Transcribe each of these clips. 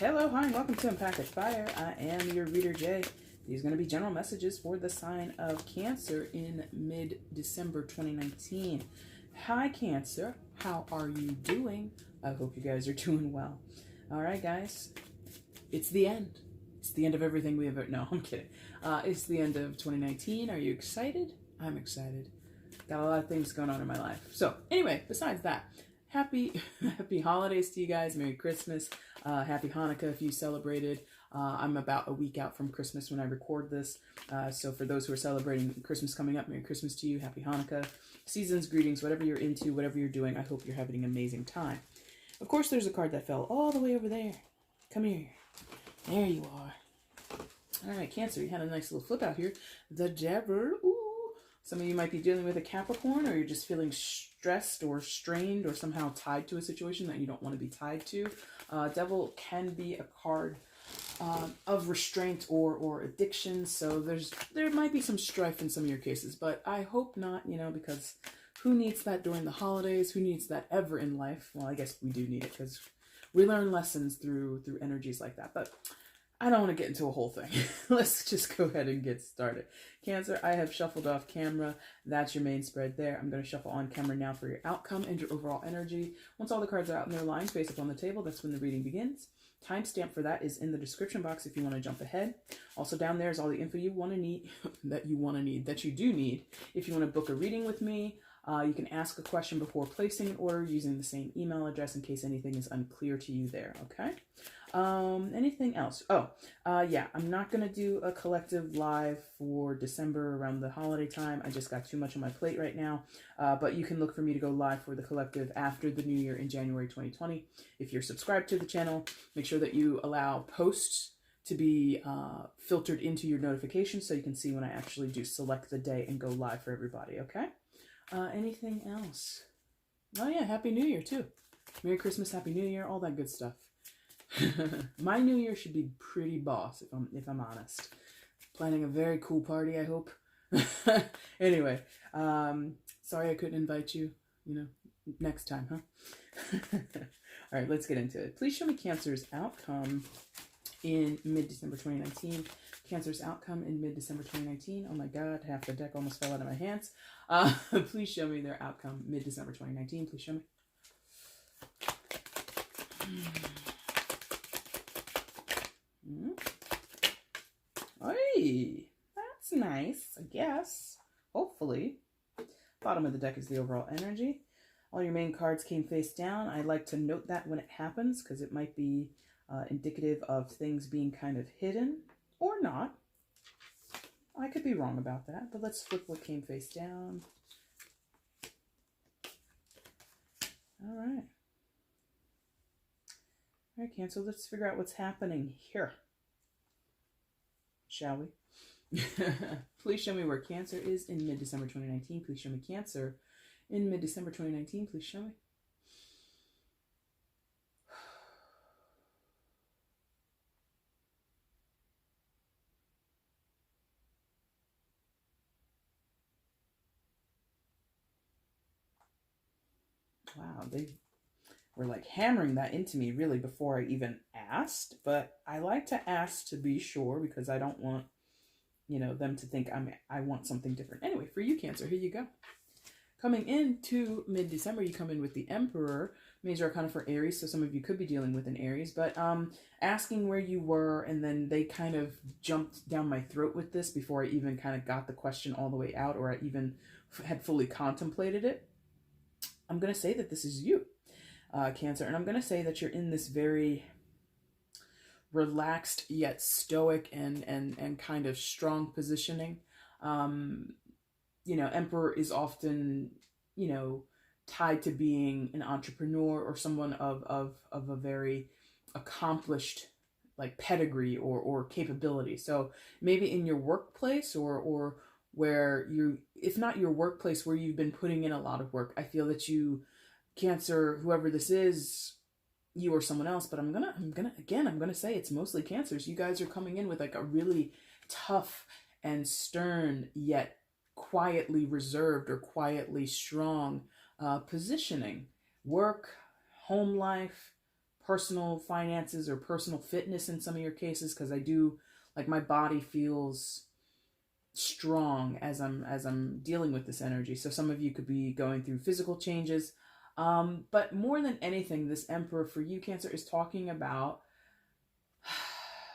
Hello, hi, and welcome to EmpathicFire. I am your reader, Jay. These are going to be general messages for the sign of Cancer in mid-December 2019. Hi, Cancer. How are you doing? I hope you guys are doing well. All right, guys. It's the end. It's the end of everything we ever... No, I'm kidding. It's the end of 2019. Are you excited? I'm excited. Got a lot of things going on in my life. So, anyway, besides that, happy holidays to you guys. Merry Christmas. Happy Hanukkah if you celebrated. I'm about a week out from Christmas when I record this. So for those who are celebrating Christmas coming up, Merry Christmas to you. Happy Hanukkah. Seasons, greetings, whatever you're into, whatever you're doing. I hope you're having an amazing time. Of course, there's a card that fell all the way over there. Come here. There you are. All right, Cancer, you had a nice little flip out here. The Devil. Ooh. Some of you might be dealing with a Capricorn, or you're just feeling stressed or strained or somehow tied to a situation that you don't want to be tied to. Devil can be a card of restraint or addiction, so there might be some strife in some of your cases, but I hope not, because who needs that during the holidays? Who needs that ever in life? Well, I guess we do need it because we learn lessons through energies like that, but I don't want to get into a whole thing. Let's just go ahead and get started. Cancer, I have shuffled off camera. That's your main spread there. I'm going to shuffle on camera now for your outcome and your overall energy. Once all the cards are out in their lines face up on the table, that's when the reading begins. Timestamp for that is in the description box if you want to jump ahead. Also down there is all the info you want to need, that you do need. If you want to book a reading with me, you can ask a question before placing an order using the same email address in case anything is unclear to you there, okay? Anything else? Yeah, I'm not going to do a collective live for December around the holiday time. I just got too much on my plate right now. But you can look for me to go live for the collective after the new year in January 2020. If you're subscribed to the channel, make sure that you allow posts to be filtered into your notifications so you can see when I actually do select the day and go live for everybody, okay? Anything else? Oh yeah, Happy New Year too. Merry Christmas, Happy New Year, all that good stuff. My New Year should be pretty boss, if I'm honest. Planning a very cool party, I hope. Anyway, sorry I couldn't invite you, next time, huh? All right, let's get into it. Please show me Cancer's outcome in mid-December 2019. Cancer's outcome in mid-December 2019. Oh my God, half the deck almost fell out of my hands. Please show me their outcome mid-December 2019. Please show me. Hey, that's nice, I guess. Hopefully. Bottom of the deck is the overall energy. All your main cards came face down. I like to note that when it happens because it might be indicative of things being kind of hidden or not. I could be wrong about that, but let's flip what came face down. All right. All right, Cancer, let's figure out what's happening here. Shall we? Please show me where Cancer is in mid-December 2019. Please show me Cancer in mid-December 2019. Please show me. Wow, they were like hammering that into me really before I even asked, but I like to ask to be sure because I don't want, them to think I want something different. Anyway, for you, Cancer, here you go. Coming into mid-December, you come in with the Emperor, major arcana for Aries, so some of you could be dealing with an Aries, but asking where you were, and then they kind of jumped down my throat with this before I even kind of got the question all the way out, or I even had fully contemplated it. I'm going to say that this is you, Cancer, and I'm going to say that you're in this very relaxed yet stoic and kind of strong positioning. Emperor is often, tied to being an entrepreneur or someone of a very accomplished like pedigree or capability. So maybe in your workplace or where if not your workplace, where you've been putting in a lot of work. I feel that you, Cancer, whoever this is, you or someone else, but I'm gonna say it's mostly Cancers. You guys are coming in with like a really tough and stern yet quietly reserved or quietly strong positioning. Work, home life, personal finances or personal fitness in some of your cases, because I do, like, my body feels strong as I'm dealing with this energy. So some of you could be going through physical changes. But more than anything, this Emperor for you, Cancer, is talking about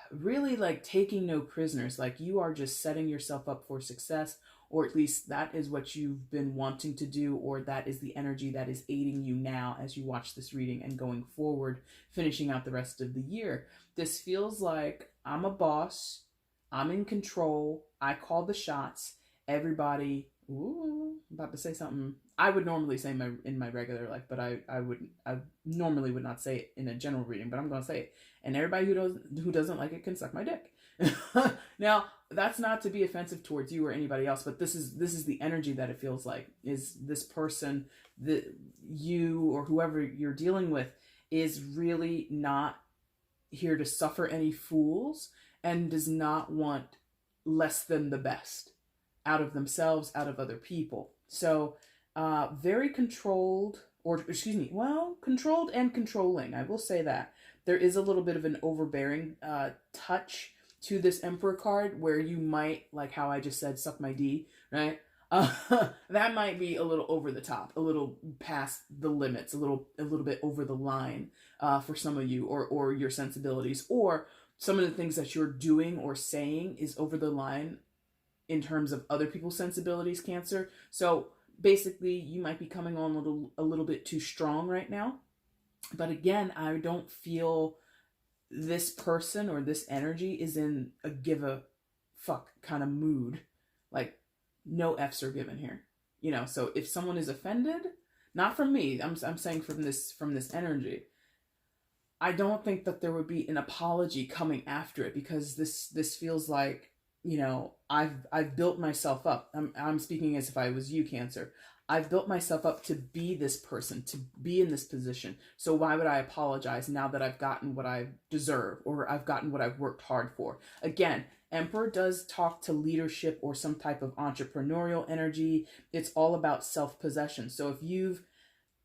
really like taking no prisoners. Like, you are just setting yourself up for success, or at least that is what you've been wanting to do, or that is the energy that is aiding you now as you watch this reading and going forward, finishing out the rest of the year. This feels like I'm a boss, I'm in control, I call the shots, everybody, ooh, I'm about to say something I would normally say in my regular life, but I normally would not say it in a general reading, but I'm going to say it. And everybody who doesn't like it can suck my dick. Now, that's not to be offensive towards you or anybody else, but this is the energy that it feels like. Is this person, that you or whoever you're dealing with, is really not here to suffer any fools and does not want less than the best out of themselves, out of other people. So very controlled, or excuse me, well, controlled and controlling. I will say that. There is a little bit of an overbearing touch to this Emperor card, where you might, like how I just said, suck my D, right? That might be a little over the top, a little past the limits, a little bit over the line for some of you, or your sensibilities, or some of the things that you're doing or saying is over the line in terms of other people's sensibilities, Cancer. So basically, you might be coming on a little bit too strong right now. But again, I don't feel this person or this energy is in a give a fuck kind of mood. Like, no F's are given here. You know, so if someone is offended, not from me, I'm saying from this energy, I don't think that there would be an apology coming after it, because this feels like, you know, I've built myself up. I'm speaking as if I was you, Cancer. I've built myself up to be this person, to be in this position. So why would I apologize now that I've gotten what I deserve, or I've gotten what I've worked hard for? Again, Emperor does talk to leadership or some type of entrepreneurial energy. It's all about self-possession. So if you've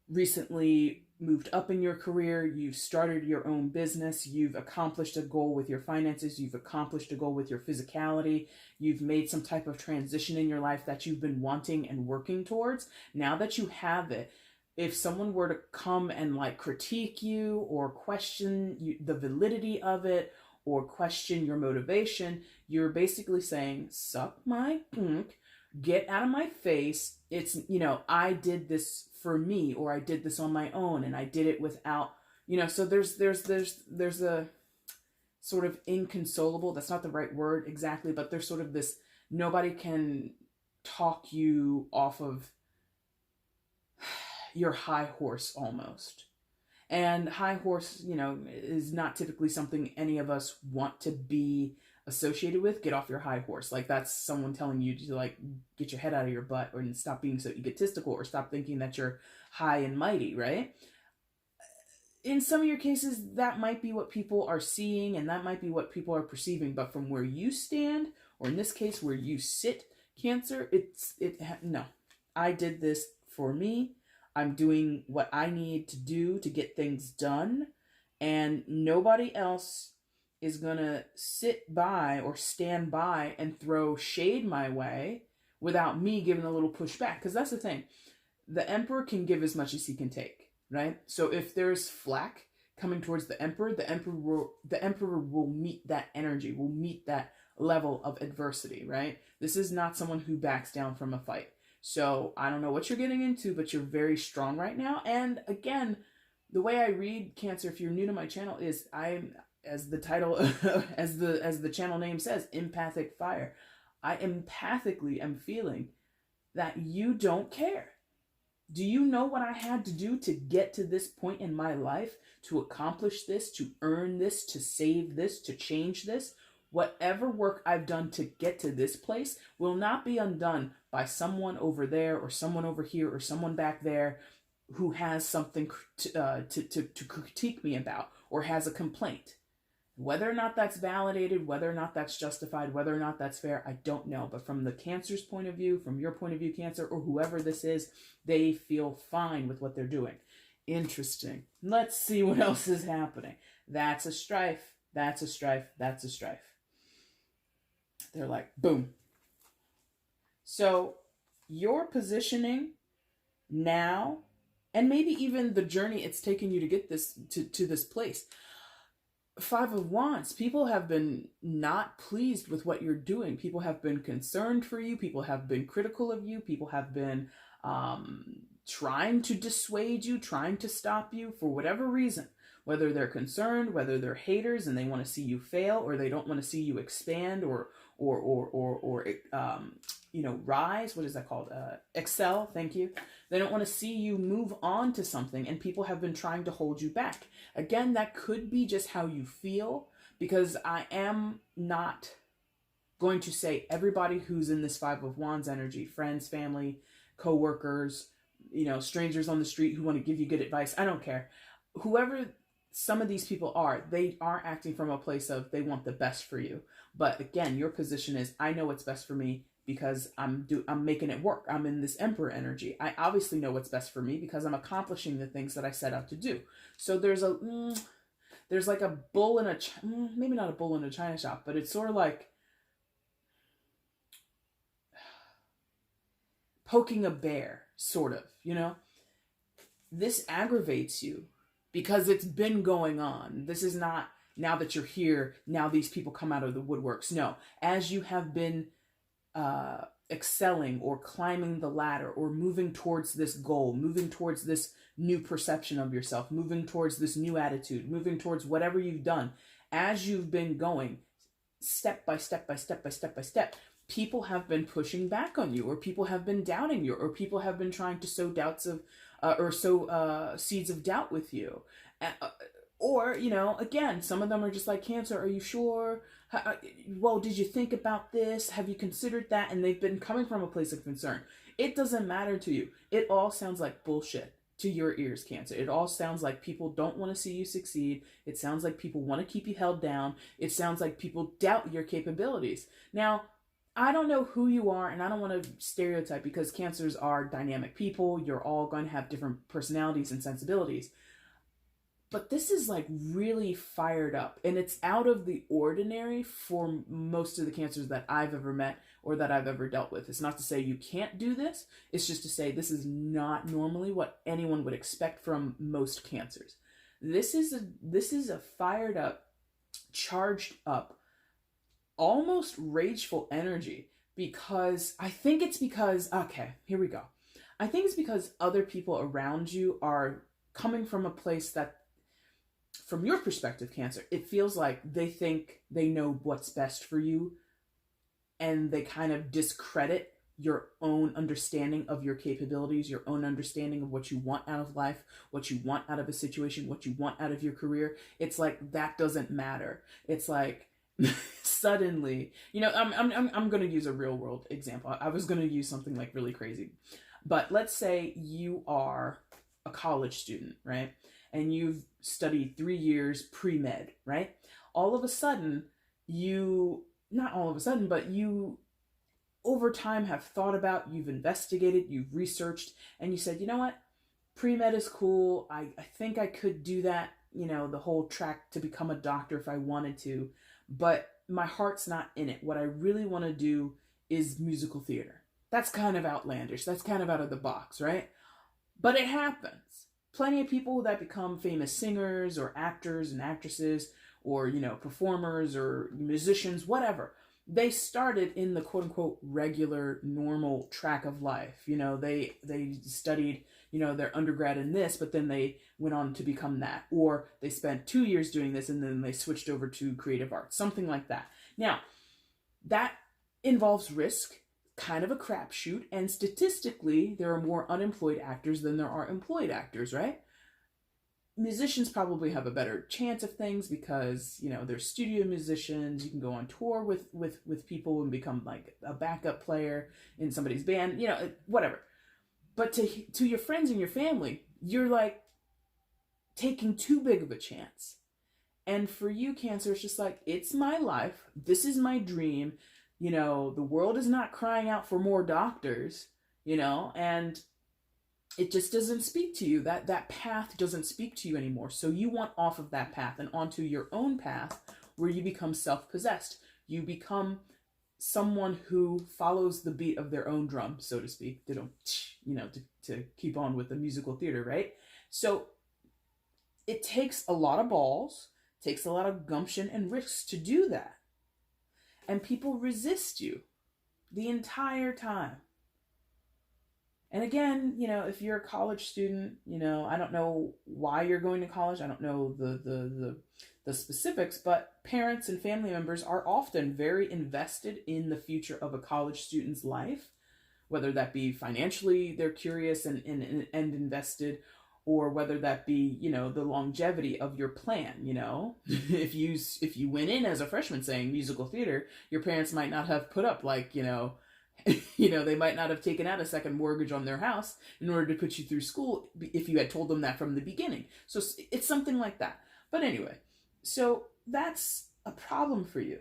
recently moved up in your career, you've started your own business, you've accomplished a goal with your finances, you've accomplished a goal with your physicality, you've made some type of transition in your life that you've been wanting and working towards. Now that you have it, if someone were to come and like critique you or question the validity of it, or question your motivation, you're basically saying, suck my punk, get out of my face. It's, you know, I did this for me, or I did this on my own, and I did it without, you know, so there's a sort of inconsolable, that's not the right word exactly, but there's sort of this, nobody can talk you off of your high horse almost. And high horse, you know, is not typically something any of us want to be associated with. Get off your high horse. Like, that's someone telling you to, like, get your head out of your butt, or stop being so egotistical, or stop thinking that you're high and mighty, right? In some of your cases, that might be what people are seeing, and that might be what people are perceiving. But from where you stand, or in this case, where you sit, Cancer, no. I did this for me. I'm doing what I need to do to get things done, and nobody else is gonna sit by or stand by and throw shade my way without me giving a little pushback. Because that's the thing, the Emperor can give as much as he can take, right? So if there's flack coming towards the Emperor will meet that energy, will meet that level of adversity, right? This is not someone who backs down from a fight. So I don't know what you're getting into, but you're very strong right now. And again, the way I read, Cancer, if you're new to my channel, is I'm, as the title, as the channel name says, Empathic Fire. I empathically am feeling that you don't care. Do you know what I had to do to get to this point in my life, to accomplish this, to earn this, to save this, to change this? Whatever work I've done to get to this place will not be undone by someone over there, or someone over here, or someone back there who has something to critique me about, or has a complaint. Whether or not that's validated, whether or not that's justified, whether or not that's fair, I don't know. But from the Cancer's point of view, from your point of view, Cancer, or whoever this is, they feel fine with what they're doing. Interesting. Let's see what else is happening. That's a strife. That's a strife. That's a strife. They're like, boom. So your positioning now, and maybe even the journey it's taken you to get this to this place. Five of Wands, people have been not pleased with what you're doing. People have been concerned for you. People have been critical of you. People have been trying to dissuade you, trying to stop you for whatever reason. Whether they're concerned, whether they're haters and they want to see you fail, or they don't want to see you expand or rise. What is that called? Excel. Thank you. They don't want to see you move on to something, and people have been trying to hold you back. Again, that could be just how you feel, because I am not going to say everybody who's in this Five of Wands energy, friends, family, co-workers, strangers on the street who want to give you good advice. I don't care. Whoever some of these people are, they are acting from a place of they want the best for you. But again, your position is, I know what's best for me because I'm making it work. I'm in this Emperor energy. I obviously know what's best for me because I'm accomplishing the things that I set out to do. So there's like a bull in a, maybe not a bull in a china shop, but it's sort of like poking a bear, sort of, This aggravates you because it's been going on. This is not, now that you're here, now these people come out of the woodworks. No, as you have been excelling or climbing the ladder or moving towards this goal, moving towards this new perception of yourself, moving towards this new attitude, moving towards whatever you've done, as you've been going step by step by step by step by step, people have been pushing back on you, or people have been doubting you, or people have been trying to sow doubts of sow seeds of doubt with you. Or, again, some of them are just like, Cancer, are you sure? Well, did you think about this? Have you considered that? And they've been coming from a place of concern. It doesn't matter to you. It all sounds like bullshit to your ears, Cancer. It all sounds like people don't want to see you succeed. It sounds like people want to keep you held down. It sounds like people doubt your capabilities. Now, I don't know who you are, and I don't want to stereotype, because Cancers are dynamic people. You're all going to have different personalities and sensibilities. But this is like really fired up, and it's out of the ordinary for most of the Cancers that I've ever met or that I've ever dealt with. It's not to say you can't do this. It's just to say this is not normally what anyone would expect from most Cancers. This is a fired up, charged up, almost rageful energy, because I think it's because, okay, here we go. I think it's because other people around you are coming from a place that, from your perspective, Cancer, it feels like they think they know what's best for you, and they kind of discredit your own understanding of your capabilities, your own understanding of what you want out of life, what you want out of a situation, what you want out of your career. It's like that doesn't matter. It's like suddenly, I'm going to use a real world example. I was going to use something like really crazy, but let's say you are a college student, right? And you've studied 3 years pre-med, right? All of a sudden, not all of a sudden, but you over time have thought about, you've investigated, you've researched, and you said, you know what? Pre-med is cool. I think I could do that, the whole track to become a doctor if I wanted to, but my heart's not in it. What I really want to do is musical theater. That's kind of outlandish. That's kind of out of the box, right? But it happens. Plenty of people that become famous singers or actors and actresses or, performers or musicians, whatever. They started in the quote unquote regular, normal track of life. They studied, their undergrad in this, but then they went on to become that. Or they spent 2 years doing this and then they switched over to creative arts, something like that. Now, that involves risk, kind of a crapshoot, and statistically, there are more unemployed actors than there are employed actors, right? Musicians probably have a better chance of things because, they're studio musicians. You can go on tour with people and become like a backup player in somebody's band, whatever. But to your friends and your family, you're like taking too big of a chance. And for you, Cancer, it's just like, it's my life. This is my dream. The world is not crying out for more doctors, and it just doesn't speak to you. That path doesn't speak to you anymore. So you want off of that path and onto your own path where you become self-possessed. You become someone who follows the beat of their own drum, so to speak. They don't, to keep on with the musical theater, right? So it takes a lot of balls, takes a lot of gumption and risks to do that. And people resist you the entire time. And again, if you're a college student, I don't know why you're going to college. I don't know the specifics, but parents and family members are often very invested in the future of a college student's life, whether that be financially, they're curious and invested, or whether that be, the longevity of your plan, if you went in as a freshman saying musical theater, your parents might not have put up they might not have taken out a second mortgage on their house in order to put you through school if you had told them that from the beginning. So it's something like that. But anyway, so that's a problem for you.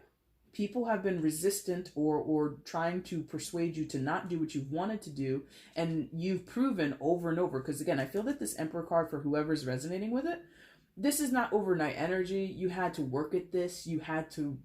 People have been resistant or trying to persuade you to not do what you've wanted to do, and you've proven over and over, because again, I feel that this Emperor card, for whoever's resonating with it, this is not overnight energy. You had to work at this. You had to,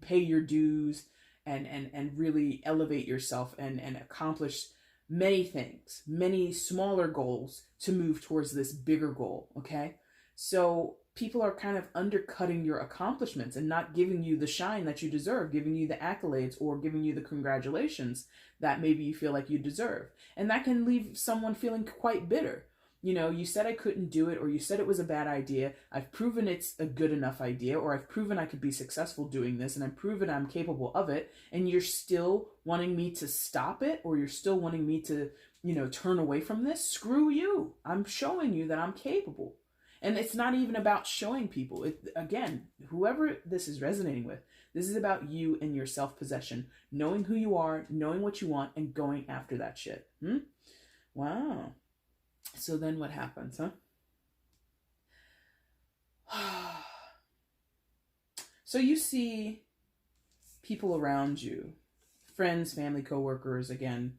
pay your dues and really elevate yourself and accomplish many things, many smaller goals to move towards this bigger goal, okay? So people are kind of undercutting your accomplishments and not giving you the shine that you deserve, giving you the accolades or giving you the congratulations that maybe you feel like you deserve. And that can leave someone feeling quite bitter. You said I couldn't do it, or you said it was a bad idea. I've proven it's a good enough idea, or I've proven I could be successful doing this, and I've proven I'm capable of it, and you're still wanting me to stop it, or you're still wanting me to, turn away from this. Screw you. I'm showing you that I'm capable. And it's not even about showing people. Again, whoever this is resonating with, this is about you and your self-possession, knowing who you are, knowing what you want, and going after that shit. Wow. So then what happens, huh? So you see people around you, friends, family, coworkers, again,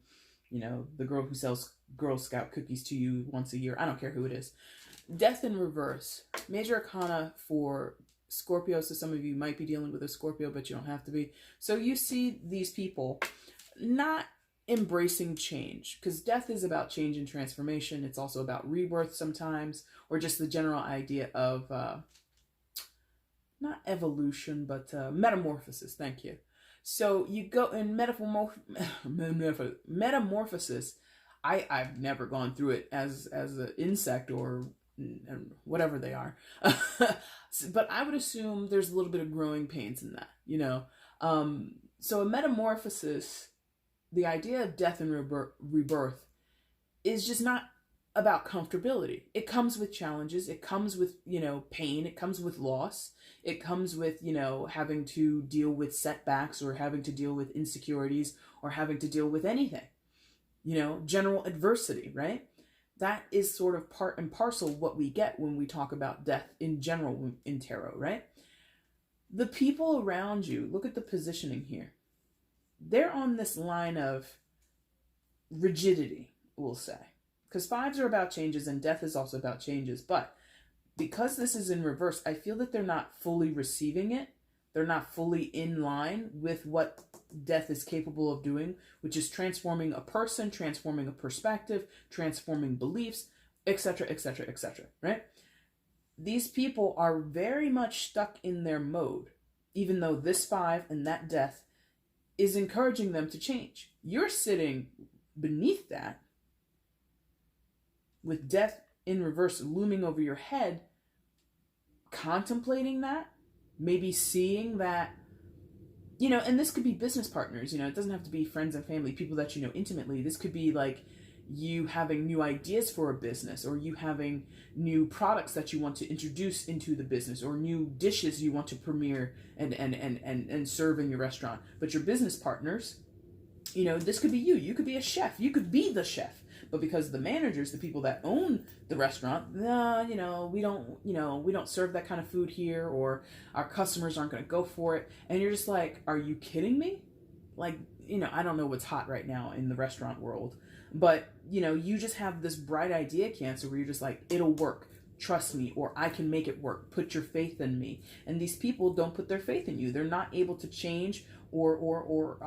the girl who sells Girl Scout cookies to you once a year. I don't care who it is. Death in reverse. Major Arcana for Scorpio. So some of you might be dealing with a Scorpio, but you don't have to be. So you see these people not embracing change, because death is about change and transformation. It's also about rebirth sometimes, or just the general idea of not evolution, but metamorphosis. Thank you. So you go in metamorphosis. I've never gone through it as an insect or whatever they are, but I would assume there's a little bit of growing pains in that, so a metamorphosis, the idea of death and rebirth is just not about comfortability. It comes with challenges. It comes with, pain. It comes with loss. It comes with, having to deal with setbacks, or having to deal with insecurities, or having to deal with anything, general adversity, right? That is sort of part and parcel what we get when we talk about death in general in tarot, right? The people around you, look at the positioning here. They're on this line of rigidity, we'll say. Because fives are about changes and death is also about changes. But because this is in reverse, I feel that they're not fully receiving it. They're not fully in line with what death is capable of doing, which is transforming a person, transforming a perspective, transforming beliefs, etc., etc., etc., right? These people are very much stuck in their mode, even though this five and that death is encouraging them to change. You're sitting beneath that with death in reverse looming over your head, contemplating that, maybe seeing that, and this could be business partners, it doesn't have to be friends and family, people that you know intimately. This could be like you having new ideas for a business, or you having new products that you want to introduce into the business, or new dishes you want to premiere and serve in your restaurant. But your business partners, this could be you. You could be a chef. You could be the chef. But because the managers, the people that own the restaurant, we don't serve that kind of food here, or our customers aren't going to go for it. And you're just like, are you kidding me? Like, I don't know what's hot right now in the restaurant world. But, you know, you just have this bright idea, Cancer, where you're just like, it'll work. Trust me, or I can make it work. Put your faith in me. And these people don't put their faith in you. They're not able to change or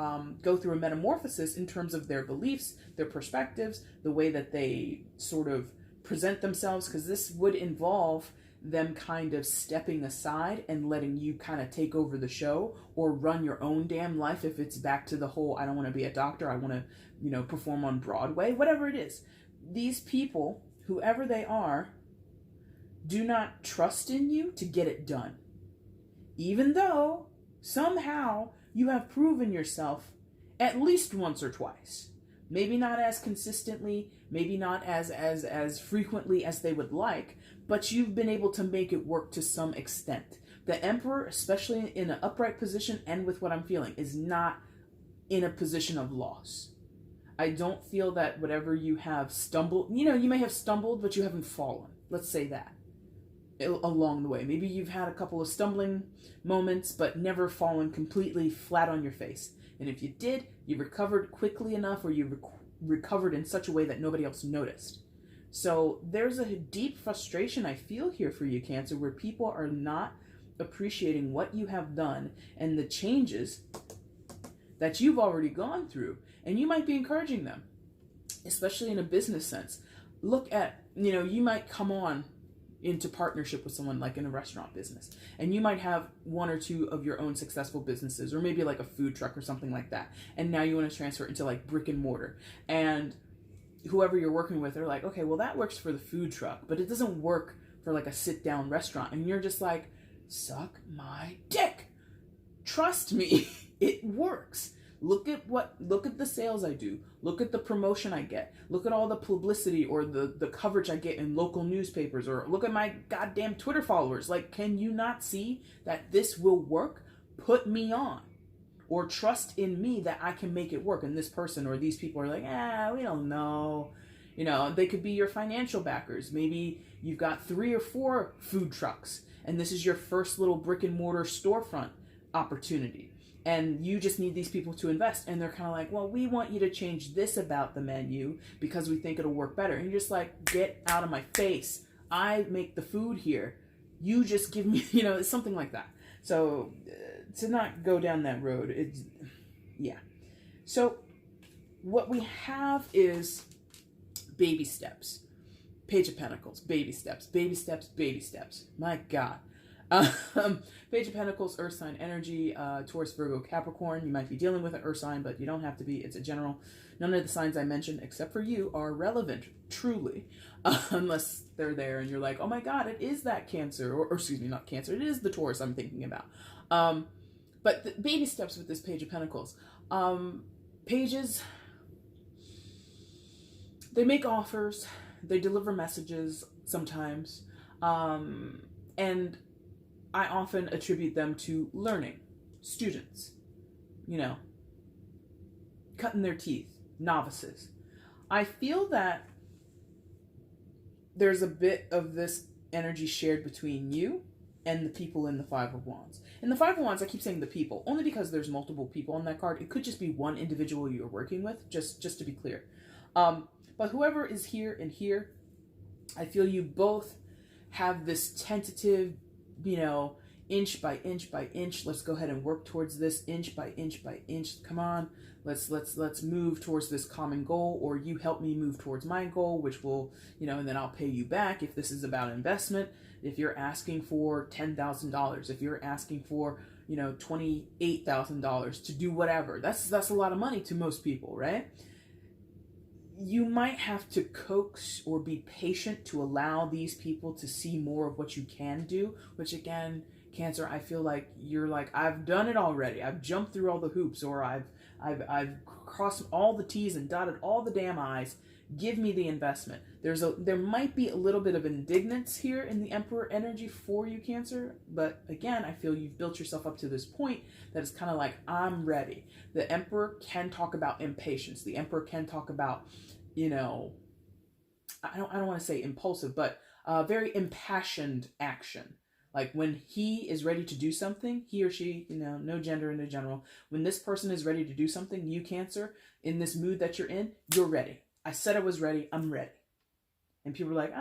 go through a metamorphosis in terms of their beliefs, their perspectives, the way that they sort of present themselves, because this would involve them kind of stepping aside and letting you kind of take over the show or run your own damn life. If it's back to the whole, I don't want to be a doctor, I want to, you know, perform on Broadway, whatever it is. These people, whoever they are, do not trust in you to get it done. Even though somehow you have proven yourself at least once or twice. Maybe not as consistently, maybe not as frequently as they would like, but you've been able to make it work to some extent. The Emperor, especially in an upright position and with what I'm feeling, is not in a position of loss. I don't feel that whatever you have stumbled, you know, you may have stumbled, but you haven't fallen. Let's say that. Along the way. Maybe you've had a couple of stumbling moments, but never fallen completely flat on your face. And if you did, you recovered quickly enough, or you recovered in such a way that nobody else noticed. So there's a deep frustration I feel here for you, Cancer, where people are not appreciating what you have done and the changes that you've already gone through. And you might be encouraging them, especially in a business sense. Look at, you know, you might come on into partnership with someone like in a restaurant business, and you might have one or two of your own successful businesses, or maybe like a food truck or something like that, and now you want to transfer it into like brick and mortar, and whoever you're working with are like, okay, well that works for the food truck, but it doesn't work for like a sit down restaurant. And you're just like, suck my dick, trust me. It works. Look at the sales I do. Look at the promotion I get. Look at all the publicity or the coverage I get in local newspapers, or look at my goddamn Twitter followers. Like, can you not see that this will work? Put me on, or trust in me that I can make it work. And this person or these people are like, we don't know. You know, they could be your financial backers. Maybe you've got 3 or 4 food trucks, and this is your first little brick and mortar storefront opportunity. And you just need these people to invest. And they're kind of like, well, we want you to change this about the menu because we think it'll work better. And you're just like, get out of my face. I make the food here. You just give me, you know, it's something like that. So to not go down that road, it's, yeah. So what we have is baby steps. Page of Pentacles, baby steps, baby steps, baby steps. My God. Page of Pentacles, Earth sign energy, Taurus, Virgo, Capricorn. You might be dealing with an Earth sign, but you don't have to be. It's a general. None of the signs I mentioned, except for you, are relevant, truly, unless they're there and you're like, oh my God, it is that Cancer, or excuse me, not Cancer, it is the Taurus I'm thinking about. But the baby steps with this Page of Pentacles. Pages, they make offers, they deliver messages sometimes, and I often attribute them to learning, students, you know, cutting their teeth, novices. I feel that there's a bit of this energy shared between you and the people in the Five of Wands. In the Five of Wands, I keep saying the people, only because there's multiple people on that card. It could just be one individual you're working with, just to be clear. But whoever is here and here, I feel you both have this tentative, you know, inch by inch by inch. Let's go ahead and work towards this inch by inch by inch. Come on, let's move towards this common goal, or you help me move towards my goal, which will, you know, and then I'll pay you back if this is about investment. If you're asking for $10,000, if you're asking for, you know, $28,000 to do whatever, that's a lot of money to most people, right? You might have to coax or be patient to allow these people to see more of what you can do, which again, Cancer, I feel like you're like, I've done it already. I've jumped through all the hoops, or I've crossed all the T's and dotted all the damn I's. Give me the investment. There might be a little bit of indignance here in the Emperor energy for you, Cancer, but again, I feel you've built yourself up to this point that it's kind of like, I'm ready. The Emperor can talk about impatience. The Emperor can talk about, you know, I don't want to say impulsive, but very impassioned action. Like when he is ready to do something, he or she, you know, no gender in the general, when this person is ready to do something, you, Cancer, in this mood that you're in, you're ready. I said I was ready. I'm ready. And people are like,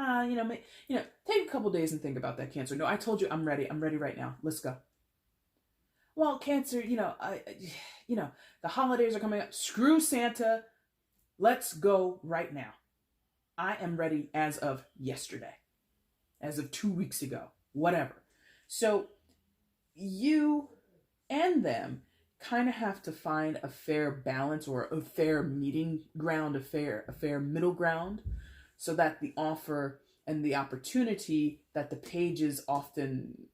take a couple days and think about that, Cancer. No, I told you I'm ready. I'm ready right now. Let's go. Well, Cancer, the holidays are coming up. Screw Santa. Let's go right now. I am ready as of yesterday, as of 2 weeks ago, whatever. So you and them kind of have to find a fair balance or a fair meeting ground, a fair middle ground, so that the offer and the opportunity that the pages often,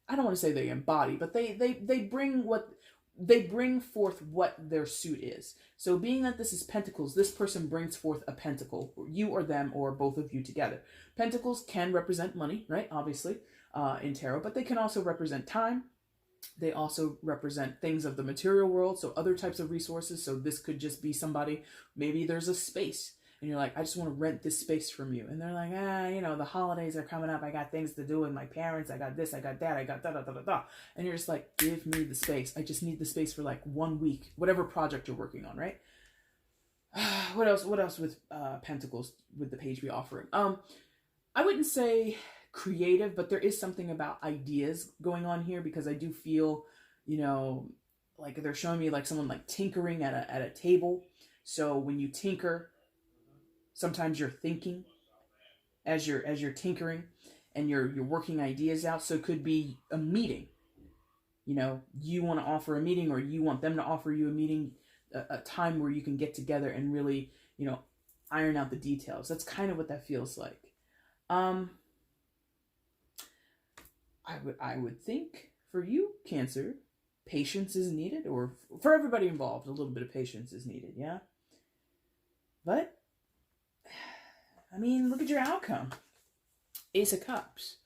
I don't want to say they embody, but they bring forth what their suit is. So being that this is Pentacles, this person brings forth a pentacle, you or them or both of you together. Pentacles can represent money, right? Obviously, in tarot, but they can also represent time. They also represent things of the material world, so other types of resources. So this could just be somebody, maybe there's a space, and you're like, I just want to rent this space from you. And they're like, the holidays are coming up. I got things to do with my parents. I got this, I got that, I got da-da-da-da-da. And you're just like, give me the space. I just need the space for like 1 week, whatever project you're working on, right? What else with Pentacles with the page we offering? I wouldn't say creative, but there is something about ideas going on here, because I do feel, like they're showing me like someone like tinkering at a table. So when you tinker, sometimes you're thinking as you're tinkering, and you're working ideas out. So it could be a meeting. You want to offer a meeting, or you want them to offer you a meeting, a time where you can get together and really, iron out the details. That's kind of what that feels like. I would think for you, Cancer, patience is needed, or for everybody involved, a little bit of patience is needed, yeah? But, look at your outcome. Ace of Cups.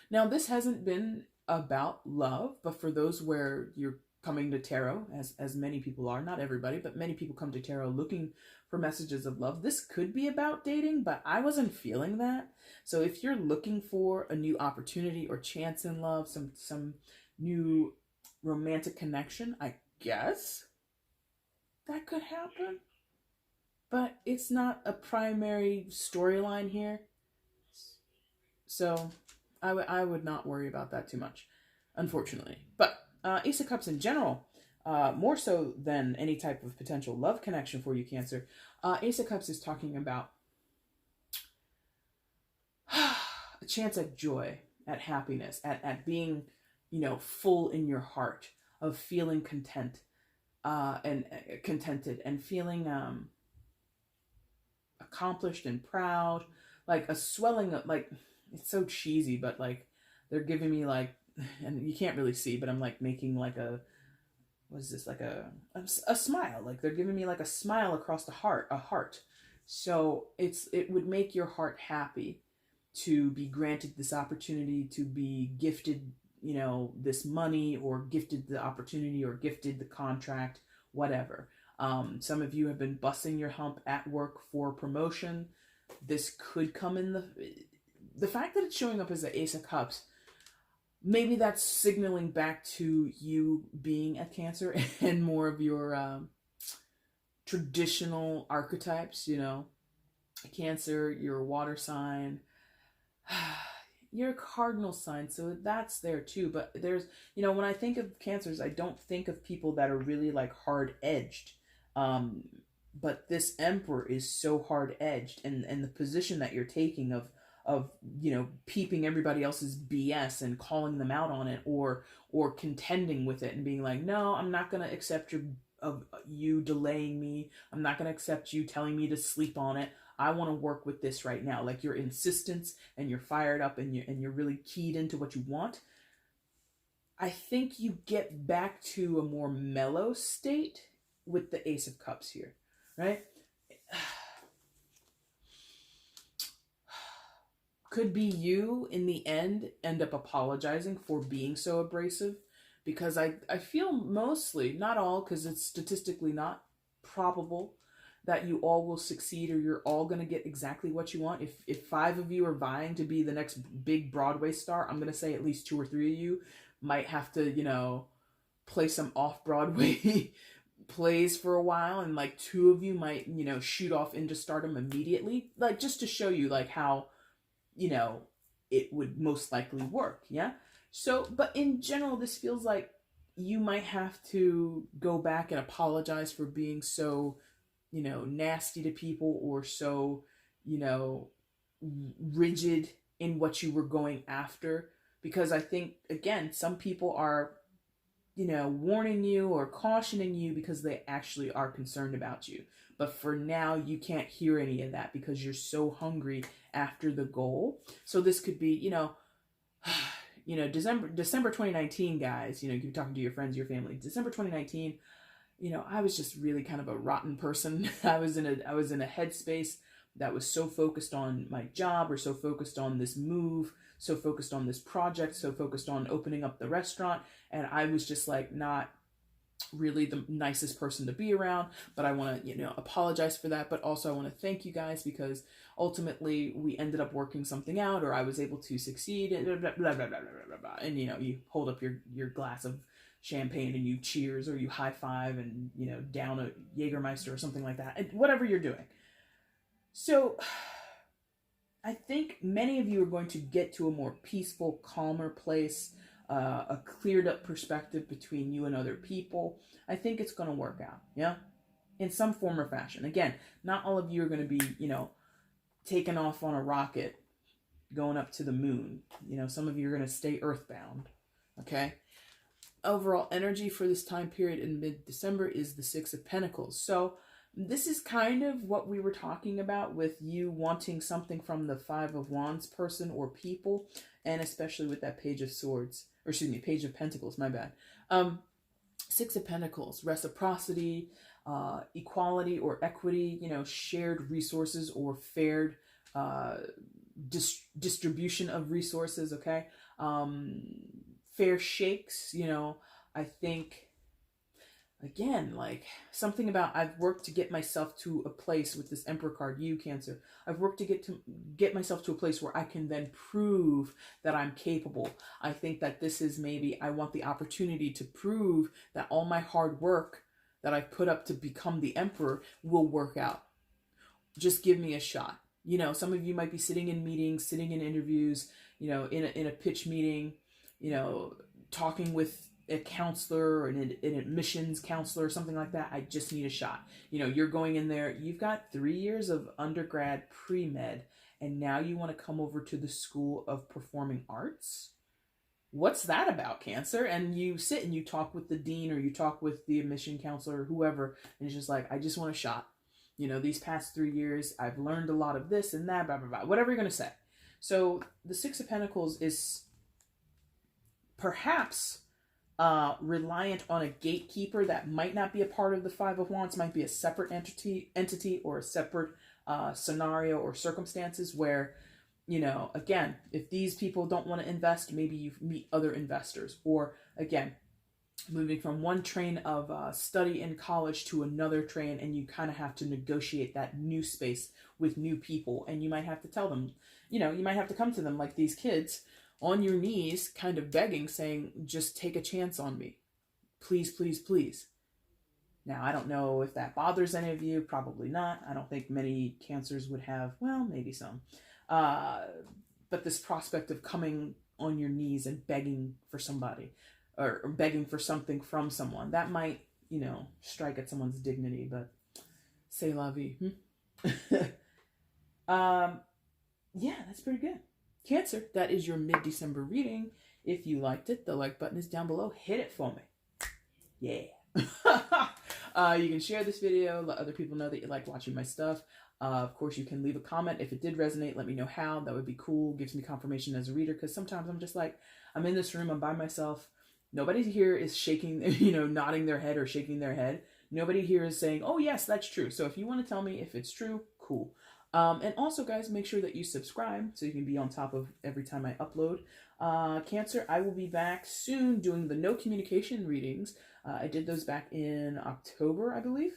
Now, this hasn't been about love, but for those where you're coming to tarot, as many people are, not everybody, but many people come to tarot looking for messages of love. This could be about dating, but I wasn't feeling that. So if you're looking for a new opportunity or chance in love, some new romantic connection, I guess that could happen. But it's not a primary storyline here. So I would not worry about that too much, unfortunately. But Ace of Cups in general, more so than any type of potential love connection for you, Cancer, Ace of Cups is talking about a chance at joy, at happiness, at being, full in your heart, of feeling content, and contented, and feeling accomplished and proud, like a swelling of, like, it's so cheesy, but like they're giving me like, and you can't really see, but I'm like making like what is this, like a smile, like they're giving me like a smile across the heart, a heart. So it would make your heart happy to be granted this opportunity, to be gifted, this money, or gifted the opportunity, or gifted the contract, whatever. Some of you have been busting your hump at work for promotion. This could come in the fact that it's showing up as the Ace of Cups. Maybe that's signaling back to you being a Cancer and more of your traditional archetypes, Cancer, you're a water sign, you're a cardinal sign, so that's there too. But there's, when I think of Cancers, I don't think of people that are really like hard-edged. But this Emperor is so hard-edged, and the position that you're taking of peeping everybody else's BS and calling them out on it, or contending with it and being like, no, I'm not going to accept you delaying me. I'm not going to accept you telling me to sleep on it. I want to work with this right now. Like your insistence, and you're fired up, and you're really keyed into what you want. I think you get back to a more mellow state with the Ace of Cups here, right? Could be you in the end up apologizing for being so abrasive, because I feel mostly, not all, because it's statistically not probable that you all will succeed, or you're all going to get exactly what you want. If 5 of you are vying to be the next big Broadway star, I'm going to say at least 2 or 3 of you might have to, play some off-Broadway plays for a while, and like two of you might, you know, shoot off into stardom immediately, like just to show you like how, you know, it would most likely work. Yeah. So, but in general, this feels like you might have to go back and apologize for being so, you know, nasty to people, or so, you know, rigid in what you were going after. Because I think, again, some people are, you know, warning you or cautioning you because they actually are concerned about you. But for now, you can't hear any of that because you're so hungry after the goal. So this could be, you know, December 2019, guys, you know, you're talking to your friends, your family. December 2019, you know, I was just really kind of a rotten person. I was in a headspace that was so focused on my job, or so focused on this move, so focused on this project, so focused on opening up the restaurant. And I was just like not really the nicest person to be around. But I want to, you know, apologize for that. But also I want to thank you guys, because ultimately we ended up working something out, or I was able to succeed, and blah, blah, blah, blah, blah, blah, blah. And, you know, you hold up your glass of champagne and you cheers, or you high five and, you know, down a Jägermeister or something like that, and whatever you're doing. So I think many of you are going to get to a more peaceful, calmer place, a cleared up perspective between you and other people. I think it's going to work out, yeah, in some form or fashion. Again, not all of you are going to be, you know, taken off on a rocket going up to the moon. You know, some of you are going to stay earthbound, okay? Overall energy for this time period in mid-December is the Six of Pentacles. So this is kind of what we were talking about with you wanting something from the Five of Wands person or people, and especially with that Page of Swords, or excuse me, Page of Pentacles, my bad. Six of Pentacles, reciprocity, equality or equity, you know, shared resources or fair distribution of resources, okay? Fair shakes, you know, I think, again, like something about I've worked to get myself to a place with this Emperor card, you Cancer. I've worked to get myself to a place where I can then prove that I'm capable. I think that this is maybe I want the opportunity to prove that all my hard work that I've put up to become the Emperor will work out. Just give me a shot. You know, some of you might be sitting in meetings, sitting in interviews, you know, in a pitch meeting, you know, talking with a counselor or an admissions counselor or something like that. I just need a shot. You know, you're going in there, you've got 3 years of undergrad pre-med, and now you want to come over to the School of Performing Arts? What's that about, Cancer? And you sit and you talk with the dean, or you talk with the admission counselor or whoever, and it's just like, I just want a shot. You know, these past 3 years, I've learned a lot of this and that, blah, blah, blah, whatever you're going to say. So the Six of Pentacles is perhaps reliant on a gatekeeper that might not be a part of the Five of Wands, might be a separate entity or a separate scenario or circumstances where, you know, again, if these people don't want to invest, maybe you meet other investors. Or again, moving from one train of study in college to another train, and you kind of have to negotiate that new space with new people. And you might have to tell them, you know, you might have to come to them like these kids on your knees, kind of begging, saying, just take a chance on me. Please, please, please. Now, I don't know if that bothers any of you. Probably not. I don't think many Cancers would have, well, maybe some. But this prospect of coming on your knees and begging for somebody, or begging for something from someone, that might, you know, strike at someone's dignity, but c'est la vie. Yeah, that's pretty good. Cancer, that is your mid-December reading. If you liked it, the like button is down below. Hit it for me. Yeah. You can share this video, let other people know that you like watching my stuff. Of course, you can leave a comment. If it did resonate, let me know how. That would be cool. Gives me confirmation as a reader, because sometimes I'm just like, I'm in this room, I'm by myself. Nobody here is shaking, you know, nodding their head or shaking their head. Nobody here is saying, oh, yes, that's true. So if you want to tell me if it's true, cool. And also, guys, make sure that you subscribe so you can be on top of every time I upload. Cancer, I will be back soon doing the no communication readings. I did those back in October, I believe.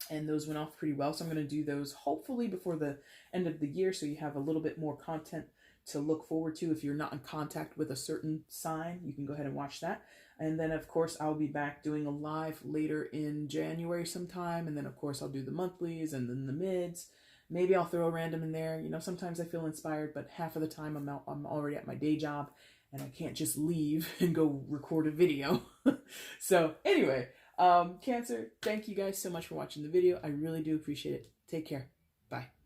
and those went off pretty well. So I'm going to do those hopefully before the end of the year, so you have a little bit more content to look forward to. If you're not in contact with a certain sign, you can go ahead and watch that. And then of course I'll be back doing a live later in January sometime, and then of course I'll do the monthlies and then the mids. Maybe I'll throw a random in there. You know, sometimes I feel inspired, but half of the time I'm already at my day job and I can't just leave and go record a video. So anyway, Cancer, thank you guys so much for watching the video. I really do appreciate it. Take care. Bye.